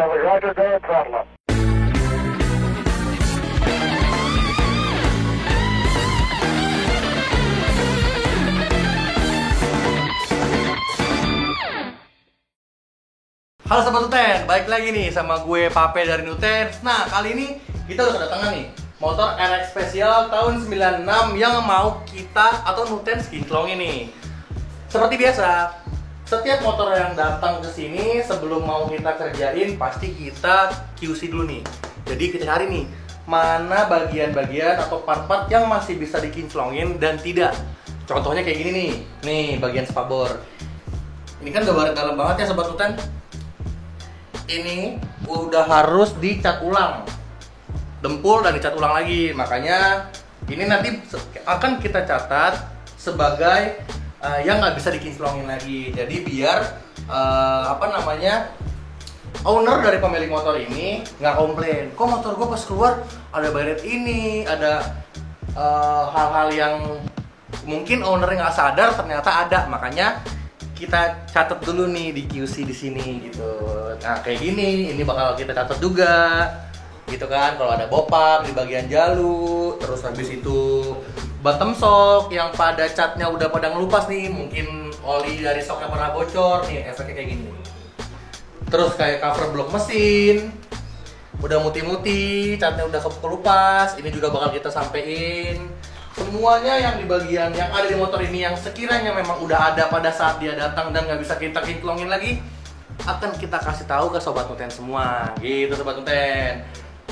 Discovery. Roger, go ahead, throttle up. Halo Sobat Nuten, balik lagi nih sama gue Pape dari Nuten. Nah, kali ini kita udah kedatangan nih motor NX Special tahun 96 yang mau kita atau Nuten skinclongin nih. Seperti biasa, setiap motor yang datang ke sini sebelum mau kita kerjain pasti kita QC dulu nih. Jadi kita cari nih mana bagian-bagian atau part-part yang masih bisa dikinclongin dan tidak. Contohnya kayak gini nih. Nih, bagian spabor. Ini kan gambar dalam banget ya Sobat Nuten. Ini udah harus dicat ulang, dempul dan dicat ulang lagi. Makanya ini nanti akan kita catat sebagai yang nggak bisa dikinclongin lagi. Jadi biar owner dari pemilik motor ini nggak komplain, kok motor gue pas keluar ada baret ini, ada hal-hal yang mungkin ownernya nggak sadar ternyata ada. Makanya kita catat dulu nih di QC di sini gitu. Nah kayak gini, ini bakal kita catat juga, gitu kan. Kalau ada bopap di bagian jalu, terus habis itu bottom shock yang pada catnya udah pada ngelupas nih, mungkin oli dari shocknya pernah bocor nih, efeknya kayak gini. Terus kayak cover blok mesin, udah muti-muti, catnya udah kelupas, ini juga bakal kita sampein. Semuanya yang di bagian yang ada di motor ini yang sekiranya memang udah ada pada saat dia datang dan nggak bisa kita kinclongin lagi, akan kita kasih tahu ke Sobat Nuten semua, gitu Sobat Nuten.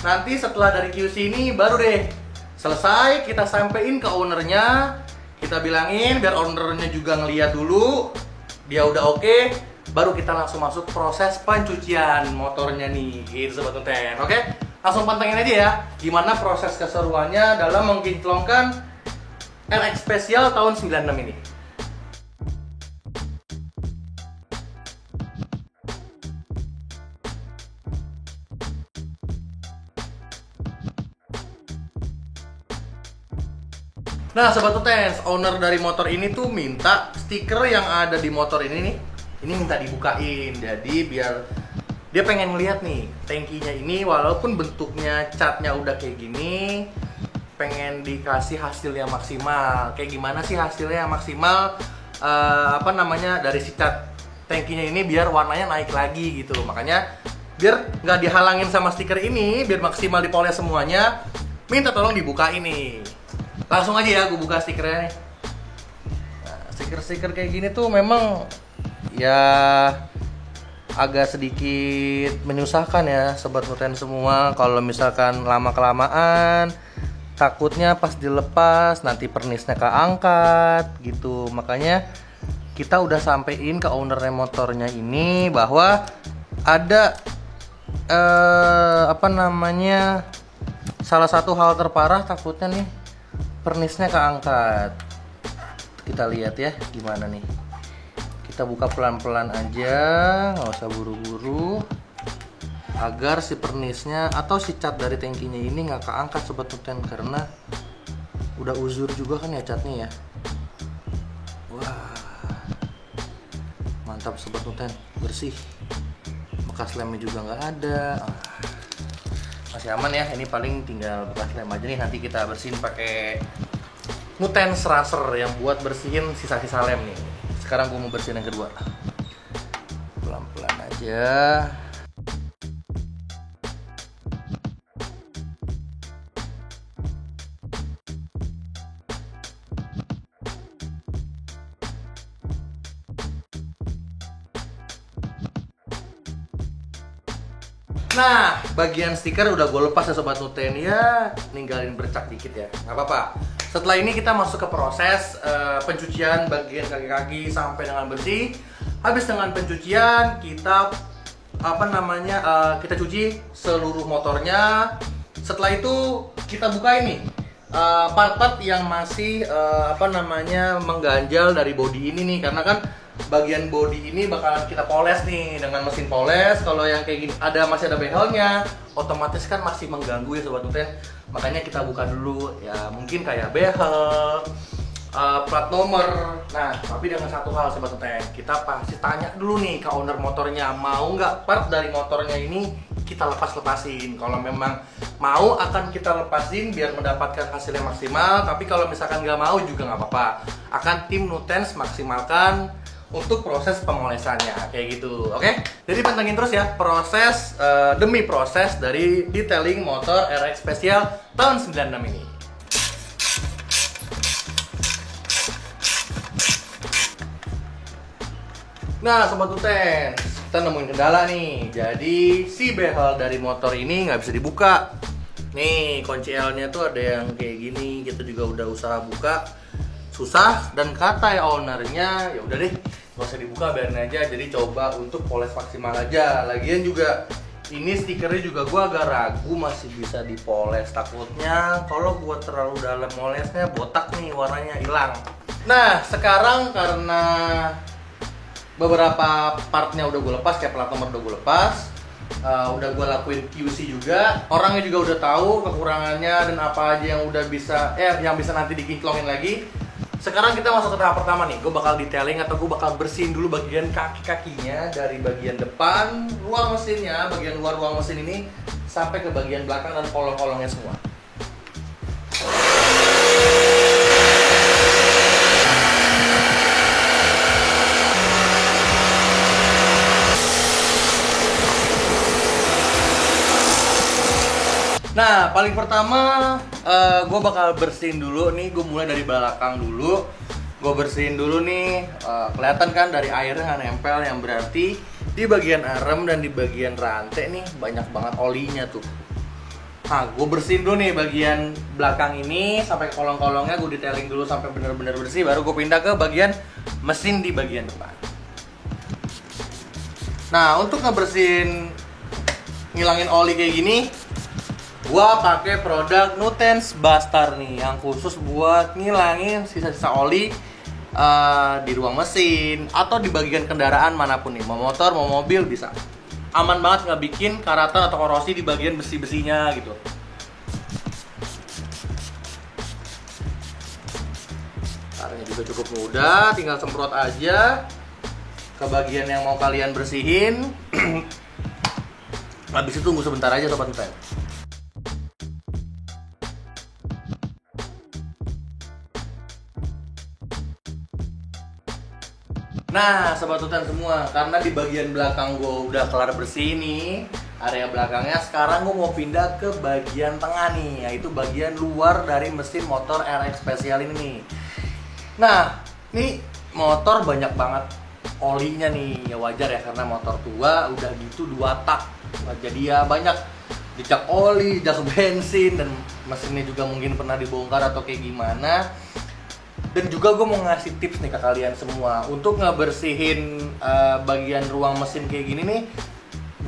Nanti setelah dari QC ini baru deh selesai kita sampein ke ownernya, kita bilangin biar ownernya juga ngeliat dulu dia udah oke, baru kita langsung masuk proses pencucian motornya nih, gitu Sobat Nuten. Oke, langsung pantengin aja ya gimana proses keseruannya dalam mengkinclongkan NX Special tahun 96 ini. Nah Sobat Nuten, owner dari motor ini tuh minta stiker yang ada di motor ini nih, ini minta dibukain. Jadi biar dia pengen ngeliat nih tangkinya ini, walaupun bentuknya catnya udah kayak gini, pengen dikasih hasil yang maksimal. Kayak gimana sih hasilnya yang maksimal, dari si cat tangkinya ini biar warnanya naik lagi gitu. Makanya biar nggak dihalangin sama stiker ini, biar maksimal dipoles semuanya, minta tolong dibuka ini. Langsung aja ya gue buka stikernya nih. Nah, stiker-stiker kayak gini tuh memang ya agak sedikit menyusahkan ya Sobat Nuten semua. Kalau misalkan lama-kelamaan takutnya pas dilepas nanti pernisnya keangkat gitu. Makanya kita udah sampein ke owner motornya ini bahwa ada salah satu hal terparah, takutnya nih pernisnya keangkat. Kita lihat ya gimana nih. Kita buka pelan-pelan aja, nggak usah buru-buru, agar si pernisnya atau si cat dari tangkinya ini nggak keangkat Sobat Nuten, karena udah uzur juga kan ya catnya ya. Wah, mantap Sobat Nuten, bersih, bekas lemnya juga nggak ada. Masih aman ya, ini paling tinggal bekas lem aja nih, nanti kita bersihin pakai Nuten Racer yang buat bersihin sisa-sisa lem nih. Sekarang gue mau bersihin yang kedua, pelan-pelan aja. Nah, bagian stiker udah gue lepas ya Sobat Nuten ya, ninggalin bercak dikit ya, nggak apa-apa. Setelah ini kita masuk ke proses pencucian bagian kaki-kaki sampai dengan bersih. Habis dengan pencucian kita kita cuci seluruh motornya. Setelah itu kita buka ini part-part yang masih mengganjal dari bodi ini nih, karena kan bagian bodi ini bakalan kita poles nih dengan mesin poles. Kalau yang kayak gini masih ada behelnya, otomatis kan masih mengganggu ya Sobat Nuten. Makanya kita buka dulu ya, mungkin kayak behel, plat nomor. Nah, tapi dengan satu hal Sobat Nuten, kita pasti tanya dulu nih ke owner motornya, mau nggak part dari motornya ini kita lepasin. Kalau memang mau akan kita lepasin biar mendapatkan hasil yang maksimal. Tapi kalau misalkan nggak mau juga nggak apa-apa, akan tim Nutens maksimalkan untuk proses pemolesannya kayak gitu. Oke? Jadi pantengin terus ya proses demi proses dari detailing motor RX Special tahun 96 ini. Nah Sobat Nuten, kita nemuin kendala nih. Jadi si behel dari motor ini nggak bisa dibuka. Nih kunci L-nya tuh ada yang kayak gini. Kita juga udah usaha buka, susah. Dan kata ownernya, ya udah deh, nggak usah dibuka, biarin aja. Jadi coba untuk poles maksimal aja. Lagian juga ini stikernya juga gue agak ragu masih bisa dipoles. Takutnya kalau gue terlalu dalam molesnya botak nih, warnanya hilang. Nah sekarang karena beberapa partnya udah gue lepas, kayak plat nomor udah gue lepas, udah gue lakuin QC juga, orangnya juga udah tahu kekurangannya dan apa aja yang udah bisa, yang bisa nanti dikinclongin lagi. Sekarang kita masuk ke tahap pertama nih, gue bakal detailing atau gue bakal bersihin dulu bagian kaki-kakinya dari bagian depan ruang mesinnya, bagian luar ruang mesin ini sampai ke bagian belakang dan kolong-kolongnya semua. Nah, paling pertama gue bakal bersihin dulu nih. Gue mulai dari belakang dulu. Gue bersihin dulu nih. Kelihatan kan dari airnya nggak nempel, yang berarti di bagian arem dan di bagian rantai nih banyak banget olinya tuh. Nah, gue bersihin dulu nih bagian belakang ini sampai ke kolong-kolongnya. Gue detailing dulu sampai bener-bener bersih. Baru gue pindah ke bagian mesin di bagian depan. Nah, untuk ngebersihin, ngilangin oli kayak gini, gua pakai produk Nutens Buster nih, yang khusus buat ngilangin sisa-sisa oli di ruang mesin atau di bagian kendaraan manapun nih, mau motor mau mobil bisa. Aman banget, nggak bikin karatan atau korosi di bagian besi-besinya gitu. Caranya juga cukup mudah, tinggal semprot aja ke bagian yang mau kalian bersihin. Habis itu tunggu sebentar aja Sobat Nuten. Nah, Sobat Nuten semua, karena di bagian belakang gue udah kelar bersih nih, area belakangnya, sekarang gue mau pindah ke bagian tengah nih, yaitu bagian luar dari mesin motor RX Special ini nih. Nah, nih motor banyak banget olinya nih, ya wajar ya karena motor tua udah gitu 2 tak. Jadi ya banyak jejak oli, jejak bensin, dan mesinnya juga mungkin pernah dibongkar atau kayak gimana. Dan juga gue mau ngasih tips nih ke kalian semua untuk ngebersihin bagian ruang mesin kayak gini nih.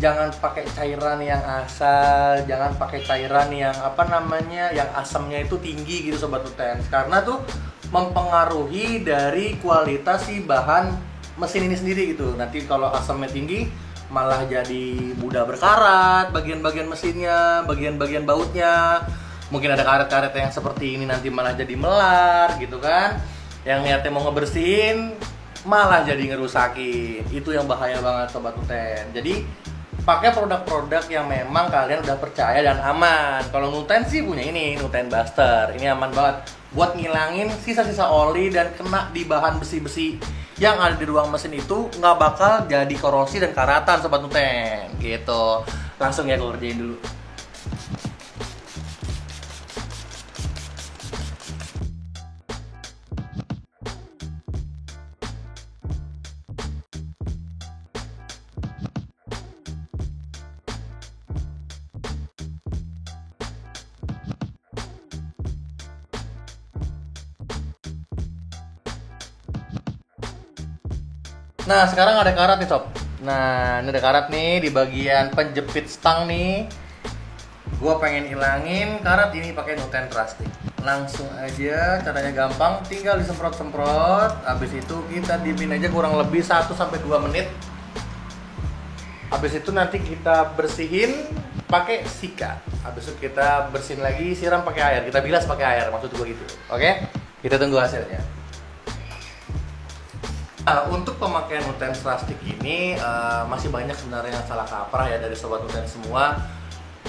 Jangan pakai cairan yang asal, jangan pakai cairan yang yang asamnya itu tinggi gitu Sobat Nuten. Karena tuh mempengaruhi dari kualitas si bahan mesin ini sendiri gitu. Nanti kalau asamnya tinggi malah jadi mudah berkarat bagian-bagian mesinnya, bagian-bagian bautnya. Mungkin ada karet-karet yang seperti ini nanti malah jadi melar gitu kan. Yang niatnya mau ngebersihin malah jadi ngerusakin. Itu yang bahaya banget Sobat Nuten. Jadi pakai produk-produk yang memang kalian udah percaya dan aman. Kalau Nuten sih punya ini, Nuten Buster. Ini aman banget buat ngilangin sisa-sisa oli dan kena di bahan besi-besi yang ada di ruang mesin itu, nggak bakal jadi korosi dan karatan Sobat Nuten gitu. Langsung ya gue kerjain dulu. Nah sekarang ada karat nih Sob. Nah ini ada karat nih di bagian penjepit stang nih. Gua pengen ilangin karat ini pakai Nuten Trustic. Langsung aja, caranya gampang, tinggal disemprot-semprot. Habis itu kita diemin aja kurang lebih 1-2 menit. Habis itu nanti kita bersihin pakai sikat. Habis itu kita bersihin lagi, siram pakai air. Kita bilas pakai air, maksud gua gitu. Oke? Kita tunggu hasilnya. Nah, untuk pemakaian Nutens Rustic ini masih banyak sebenarnya yang salah kaprah ya dari sobat Nutens semua.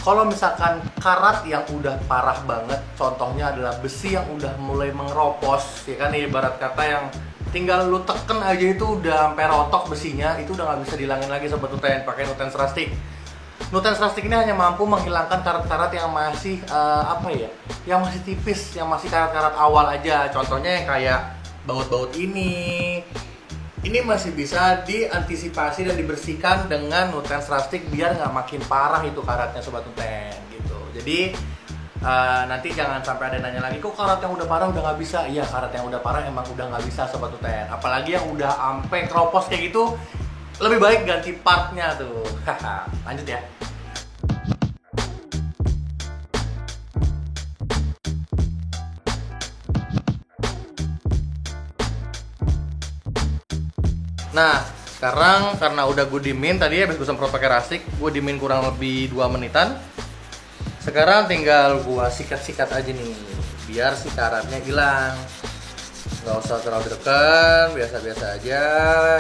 Kalau misalkan karat yang udah parah banget, contohnya adalah besi yang udah mulai mengeropos, ya kan, ibarat kata yang tinggal lu teken aja itu udah sampai rotok besinya, itu udah nggak bisa dihilangin lagi sobat Nutens pakai Nutens Rustic. Nutens Rustic ini hanya mampu menghilangkan karat-karat yang masih yang masih tipis, yang masih karat-karat awal aja. Contohnya yang kayak baut-baut ini masih bisa diantisipasi dan dibersihkan dengan Nutens Rustic biar nggak makin parah itu karatnya sobat Nutens gitu. Jadi nanti jangan sampai ada nanya lagi, kok karat yang udah parah udah nggak bisa. Iya, karat yang udah parah emang udah nggak bisa sobat Nutens. Apalagi yang udah ampe keropos kayak gitu, lebih baik ganti partnya tuh. Lanjut ya. Nah, sekarang karena udah gue dimin tadi habis gue semprot pakai Rustic, gue dimin kurang lebih 2 menitan. Sekarang tinggal gue sikat-sikat aja nih, biar si karatnya hilang. Nggak usah terlalu dekat, biasa-biasa aja,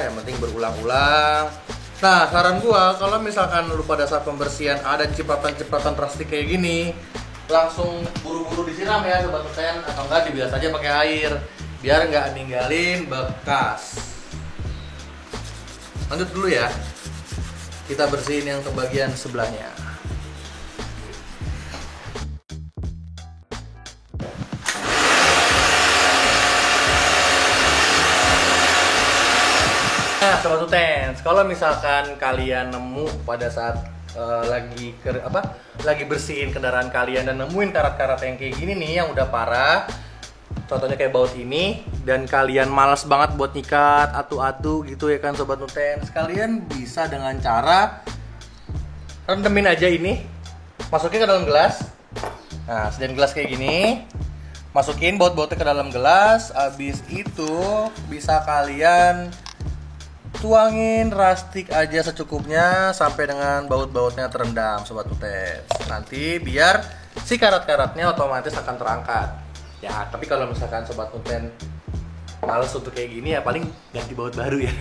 yang penting berulang-ulang. Nah, saran gue kalau misalkan lu pada saat pembersihan ada cipratan-cipratan Rustic kayak gini, langsung buru-buru disiram ya sobat Nutens, atau enggak dibilas aja pakai air, biar nggak ninggalin bekas. Lanjut dulu ya, kita bersihin yang ke bagian sebelahnya. Nah sobat Nutens, kalau misalkan kalian nemu pada saat lagi bersihin kendaraan kalian dan nemuin karat-karat yang kayak gini nih yang udah parah, contohnya kayak baut ini, dan kalian malas banget buat nyikat atu-atu gitu ya kan sobat Nutens, kalian bisa dengan cara rendemin aja ini, masukin ke dalam gelas. Nah, sediain gelas kayak gini, masukin baut-bautnya ke dalam gelas. Abis itu bisa kalian tuangin Rustic aja secukupnya sampai dengan baut-bautnya terendam sobat Nutens. Nanti biar si karat-karatnya otomatis akan terangkat. Ya, tapi kalau misalkan sobat Nutens males untuk kayak gini ya paling ganti baut baru ya.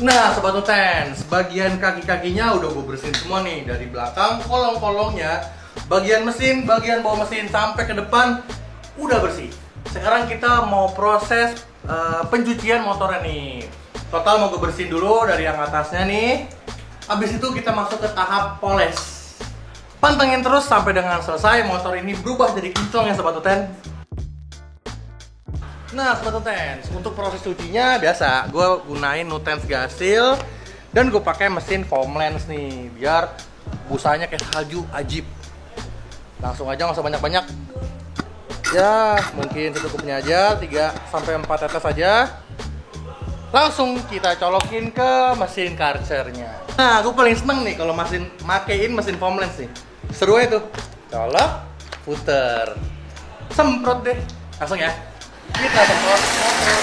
Nah sobat Nutens, bagian kaki-kakinya udah gue bersihin semua nih, dari belakang kolong-kolongnya, bagian mesin, bagian bawah mesin sampai ke depan udah bersih. Sekarang kita mau proses pencucian motornya nih. Total mau gue bersihin dulu dari yang atasnya nih. Habis itu kita masuk ke tahap poles. Pantengin terus sampai dengan selesai motor ini berubah jadi kinclong ya sobat Nutens. Nah sobat Nutens, untuk proses cucinya biasa gue gunain Nutens Gasil dan gue pakai mesin Foamlens nih biar busanya kayak salju ajib. Langsung aja nggak usah banyak-banyak. Ya, mungkin secukupnya aja, 3-4 tetes aja. Langsung kita colokin ke mesin karcernya. Nah, aku paling seneng nih kalau makein mesin Foamlens nih. Seru aja tuh. Colok, puter. Semprot deh. Langsung ya. Kita semprot motor.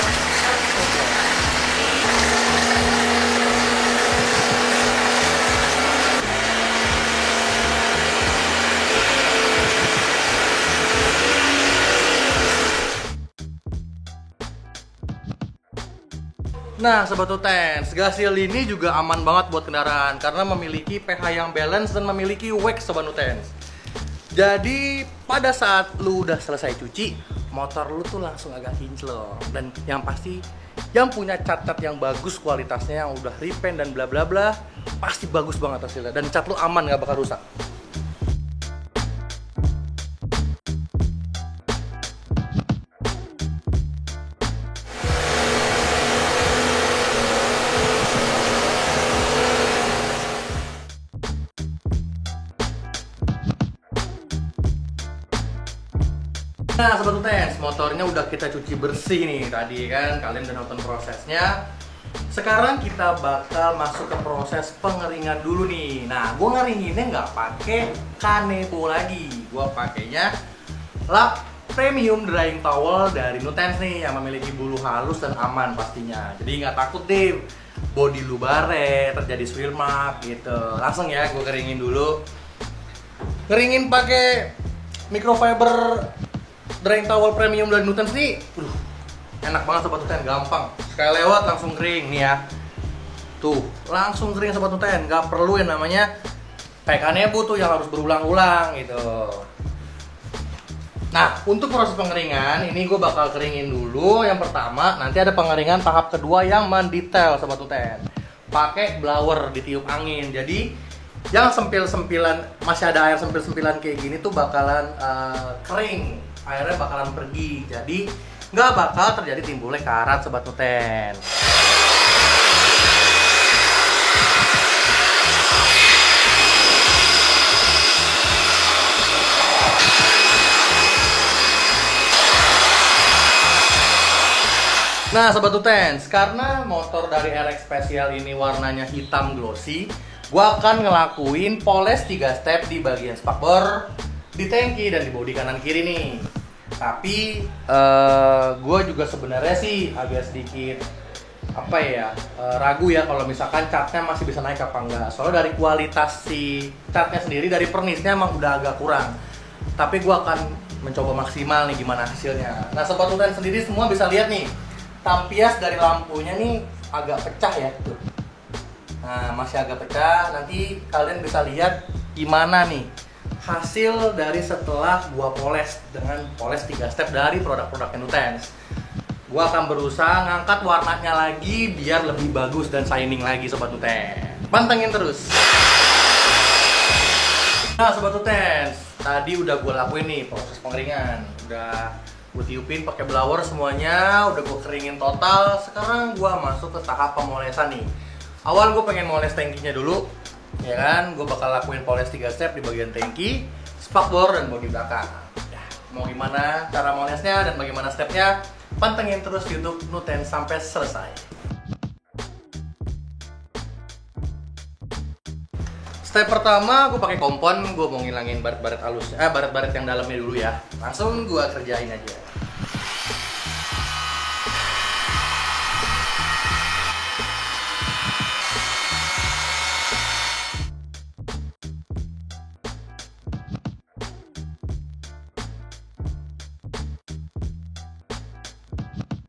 Nah sobat Nutens, Gasil ini juga aman banget buat kendaraan karena memiliki pH yang balance dan memiliki wax sobat Nutens. Jadi pada saat lu udah selesai cuci, motor lu tuh langsung agak kinclong. Dan yang pasti yang punya cat-cat yang bagus kualitasnya, yang udah repaint dan bla bla bla, pasti bagus banget hasilnya dan cat lu aman, gak bakal rusak. Nah sobat Nutens, motornya udah kita cuci bersih nih tadi kan, kalian udah nonton prosesnya. Sekarang kita bakal masuk ke proses pengeringan dulu nih. Nah, gue ngeringinnya nggak pakai kanebo lagi, gue pakainya lap premium drying towel dari Nutens nih yang memiliki bulu halus dan aman pastinya. Jadi nggak takut deh body lu baret, terjadi swirl mark gitu. Langsung ya gue keringin dulu. Keringin pakai microfiber drying towel premium dari Nutens nih. Enak banget Sobat Nuten, gampang. Sekali lewat langsung kering nih ya. Tuh, langsung kering Sobat Nuten, nggak perlu yang namanya pekannya tuh yang harus berulang-ulang gitu. Nah, untuk proses pengeringan ini gue bakal keringin dulu. Yang pertama, nanti ada pengeringan tahap kedua yang mendetail Sobat Nuten. Pakai blower ditiup angin. Jadi yang sempil-sempilan, masih ada air sempil-sempilan kayak gini tuh bakalan kering. Airnya bakalan pergi. Jadi nggak bakal terjadi timbulnya karat Sobat Nuten. Nah Sobat Nutens, karena motor dari RX Special ini warnanya hitam glossy, gua akan ngelakuin poles 3 step di bagian spakbor, di tangki dan di bodi kanan kiri nih. Tapi gue juga sebenarnya sih agak sedikit ragu ya kalau misalkan catnya masih bisa naik apa enggak. Soalnya dari kualitas si catnya sendiri, dari pernisnya emang udah agak kurang. Tapi gue akan mencoba maksimal nih gimana hasilnya. Nah Sobat Nuten sendiri semua bisa lihat nih, tampias dari lampunya nih agak pecah ya tuh. Nah masih agak pecah. Nanti kalian bisa lihat gimana nih hasil dari setelah gua poles dengan poles 3 step dari produk-produk Nutens. Gua akan berusaha ngangkat warnanya lagi biar lebih bagus dan shining lagi Sobat Nutens. Pantengin terus. Nah Sobat Nutens, tadi udah gua lakuin nih proses pengeringan. Udah gua tiupin pakai blower semuanya, udah gua keringin total. Sekarang gua masuk ke tahap pemolesan nih. Awal gua pengen moles tangkinya dulu. Ya kan, gue bakal lakuin poles 3 step di bagian tangki, spakbor, dan bodi belakang. Ya, mau gimana cara molesnya dan bagaimana stepnya, pantengin terus YouTube Nutens sampai selesai. Step pertama, gue pakai kompon, gue mau ngilangin baret-baret halus, baret-baret yang dalamnya dulu ya. Langsung gue kerjain aja.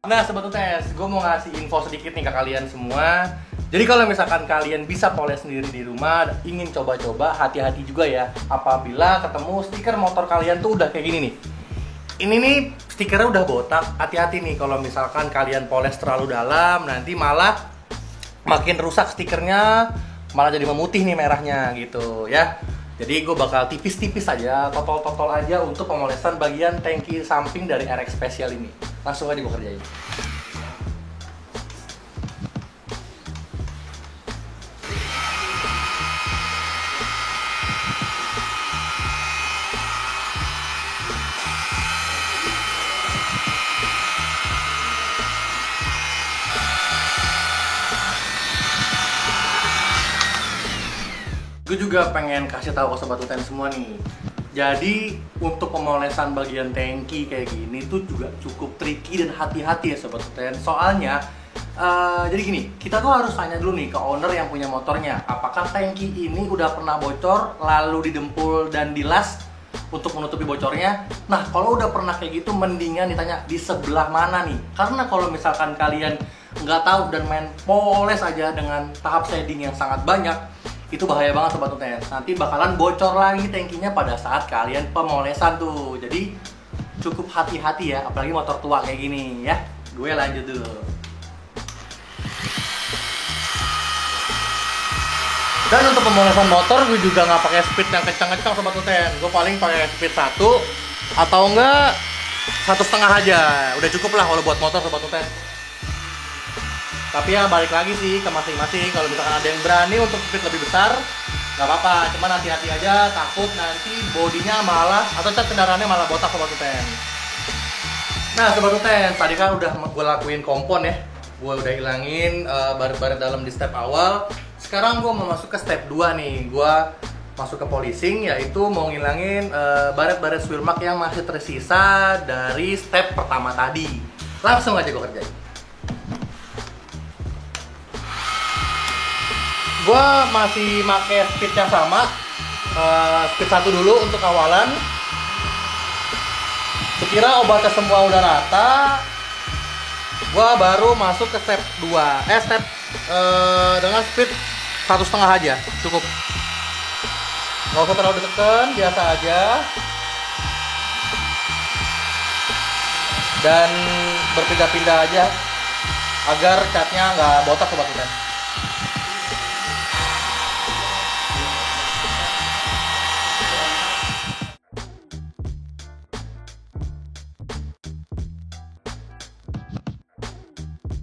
Nah Sobat Nutens, gue mau ngasih info sedikit nih ke kalian semua. Jadi kalau misalkan kalian bisa poles sendiri di rumah, ingin coba-coba, hati-hati juga ya apabila ketemu stiker motor kalian tuh udah kayak gini nih. Ini nih stikernya udah botak, hati-hati nih kalau misalkan kalian poles terlalu dalam, nanti malah makin rusak stikernya, malah jadi memutih nih merahnya gitu ya. Jadi gue bakal tipis-tipis aja, totol-totol aja untuk pemolesan bagian tangki samping dari RX Special ini. Langsung aja gue kerjain. Gue juga pengen kasih tahu ke Sobat Nutens semua nih. Jadi untuk pemolesan bagian tangki kayak gini tuh juga cukup tricky dan hati-hati ya Sobat Nutens. Soalnya jadi gini, kita tuh harus tanya dulu nih ke owner yang punya motornya, apakah tangki ini udah pernah bocor lalu didempul dan dilas untuk menutupi bocornya. Nah kalau udah pernah kayak gitu, mendingan ditanya di sebelah mana nih. Karena kalau misalkan kalian nggak tahu dan main poles aja dengan tahap shading yang sangat banyak, itu bahaya banget Sobat Nutens. Nanti bakalan bocor lagi tangkinya pada saat kalian pemolesan tuh. Jadi cukup hati-hati ya, apalagi motor tua kayak gini ya. Gue lanjut dulu. Dan untuk pemolesan motor gue juga nggak pakai speed yang kencang-kencang Sobat Nutens. Gue paling pakai speed 1 atau enggak 1,5 aja. Udah cukup lah kalau buat motor Sobat Nutens. Tapi ya balik lagi sih ke masing-masing. Kalau misalkan ada yang berani untuk speed lebih besar, nggak apa-apa. Cuman hati-hati aja, takut nanti bodinya malah atau cat kendaraannya malah botak Sobat Nutens. Nah Sobat Nutens, tadi kan udah gue lakuin kompon ya. Gue udah hilangin baret-baret dalam di step awal. Sekarang gue mau masuk ke step 2 nih. Gue masuk ke polishing, yaitu mau ngilangin baret-baret swirl mark yang masih tersisa dari step pertama tadi. Langsung aja gue kerjain. Gua masih pakai speed yang sama, speed 1 dulu untuk awalan. Sekira obatnya semua udah rata, gua baru masuk ke step 2. Step dengan speed 1,5 aja, cukup. Nggak usah terlalu ditekan, biasa aja. Dan berpindah-pindah aja agar catnya nggak botak sobat kita.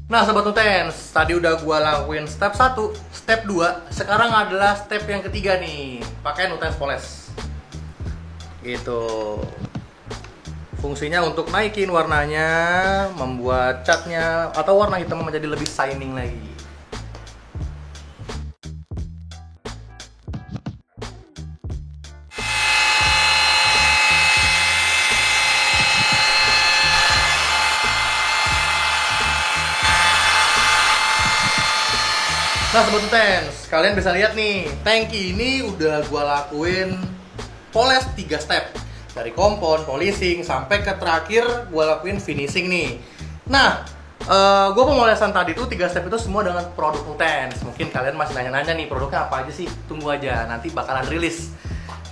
Nah sobat Nutens, tadi udah gua lakuin step 1, step 2, sekarang adalah step yang ketiga nih, pakai Nutens Poles. Gitu. Fungsinya untuk naikin warnanya, membuat catnya atau warna hitam menjadi lebih shining lagi. Nah Sobat Nutens, kalian bisa lihat nih, tangki ini udah gua lakuin poles 3 step. Dari kompon, polishing, sampai ke terakhir gua lakuin finishing nih. Nah, gua pemolesan tadi tuh 3 step itu semua dengan produk Nutens. Mungkin kalian masih nanya-nanya nih, produknya apa aja sih? Tunggu aja, nanti bakalan rilis.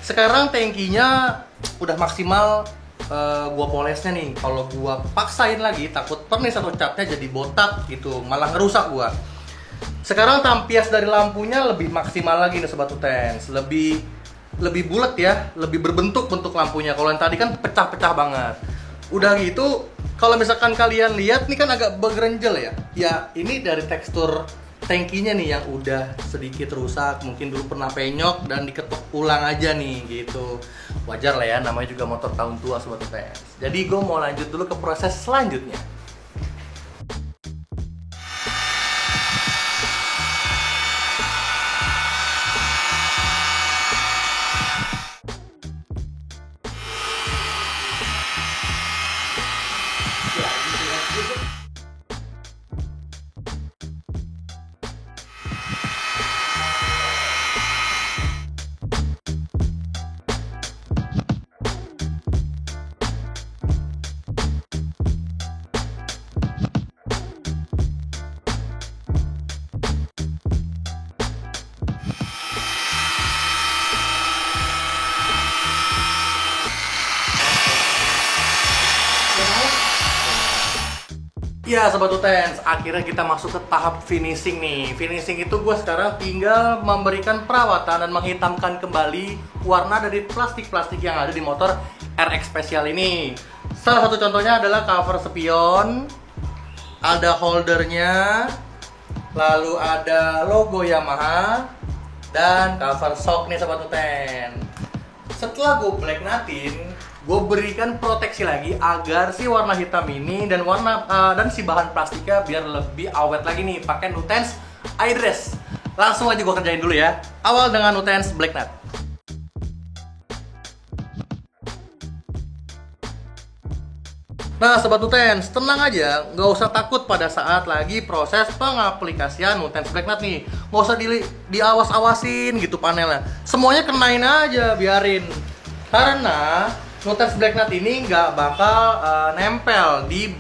Sekarang tangkinya udah maksimal gua polesnya nih. Kalau gua paksain lagi, takut pernis atau catnya jadi botak gitu, malah ngerusak gua. Sekarang tampias dari lampunya lebih maksimal lagi nih Sobat Nutens, lebih bulat ya, lebih berbentuk bentuk lampunya. Kalau yang tadi kan pecah-pecah banget. Udah gitu, kalau misalkan kalian lihat nih kan agak bergerenjel ya. Ya ini dari tekstur tangkinya nih yang udah sedikit rusak, mungkin dulu pernah penyok dan diketok ulang aja nih gitu. Wajar lah ya, namanya juga motor tahun tua Sobat Nutens. Jadi gue mau lanjut dulu ke proses selanjutnya. Ya Sobat Nutens, akhirnya kita masuk ke tahap finishing nih. Finishing itu gue sekarang tinggal memberikan perawatan dan menghitamkan kembali warna dari plastik-plastik yang ada di motor RX Special ini. Salah satu contohnya adalah cover spion, ada holdernya, lalu ada logo Yamaha, dan cover shock nih Sobat Nutens. Setelah gue black natin, gue berikan proteksi lagi agar si warna hitam ini dan dan si bahan plastiknya biar lebih awet lagi nih, pakai Nutens iDress. Langsung aja gue kerjain dulu ya. Awal dengan Nutens Black Nut. Nah Sobat Nutens, tenang aja, nggak usah takut pada saat lagi proses pengaplikasian Nutens Black Nut nih. Nggak usah diawas-awasin gitu panelnya. Semuanya kenain aja, biarin. Karena Nutens Black Nut ini nggak bakal nempel di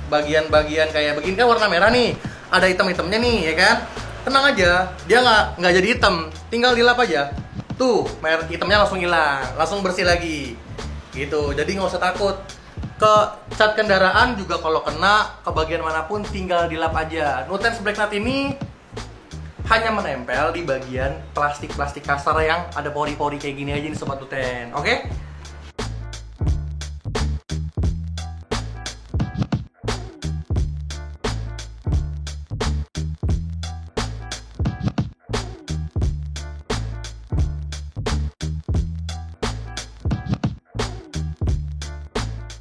bagian-bagian kayak begini kan, warna merah nih, ada hitam-hitamnya nih ya kan. Tenang aja, dia nggak jadi hitam, tinggal dilap aja. Tuh, merah hitamnya langsung hilang, langsung bersih lagi. Gitu, jadi nggak usah takut. Ke cat kendaraan juga kalau kena ke bagian manapun tinggal dilap aja. Nutens Black Nut ini hanya menempel di bagian plastik-plastik kasar yang ada pori-pori kayak gini aja nih Sobat Nutens, oke?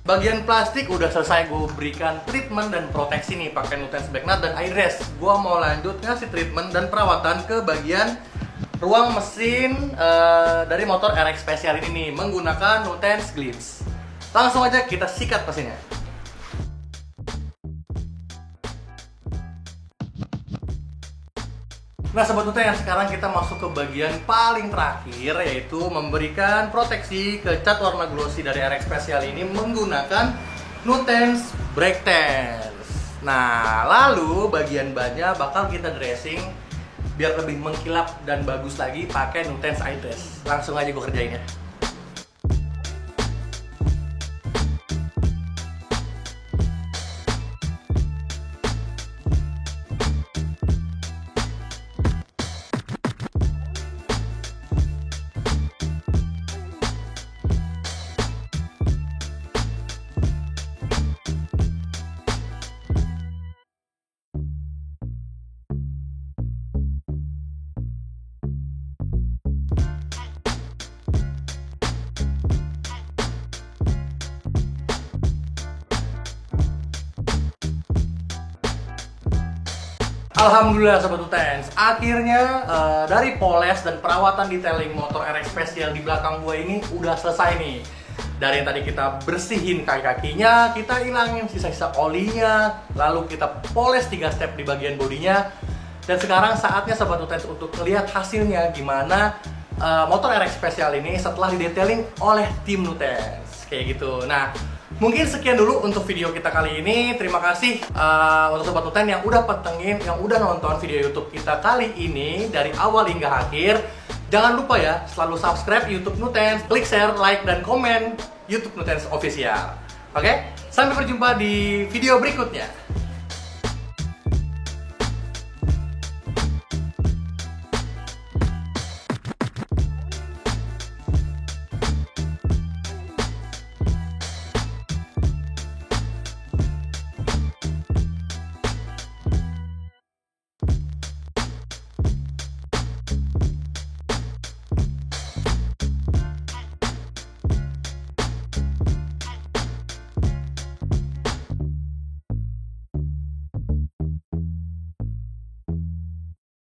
Bagian plastik udah selesai gue berikan treatment dan proteksi nih pakai Nutens Black Nut dan iDress. Gue mau lanjut ngasih treatment dan perawatan ke bagian ruang mesin dari motor RX Special ini nih menggunakan Nutens Glimpse. Langsung aja kita sikat mesinnya. Nah Sobat Nuten, sekarang kita masuk ke bagian paling terakhir, yaitu memberikan proteksi ke cat warna glossy dari RX Special ini menggunakan Nutense Break Tense. Nah lalu bagian bannya bakal kita dressing biar lebih mengkilap dan bagus lagi pakai Nutense Eye Test. Langsung aja gue kerjain ya. Alhamdulillah Sobat Nuten, akhirnya dari poles dan perawatan detailing motor RX Special di belakang gue ini udah selesai nih. Dari yang tadi kita bersihin kaki-kakinya, kita hilangin sisa-sisa olinya, lalu kita poles 3 step di bagian bodinya. Dan sekarang saatnya Sobat Nuten untuk melihat hasilnya gimana motor RX Special ini setelah didetailing oleh tim Nuten. Kayak gitu. Nah, mungkin sekian dulu untuk video kita kali ini. Terima kasih untuk Sobat Nuten yang udah pantengin, yang udah nonton video YouTube kita kali ini dari awal hingga akhir. Jangan lupa ya, selalu subscribe YouTube Nuten, klik share, like, dan komen YouTube Nuten Official. Oke, sampai berjumpa di video berikutnya.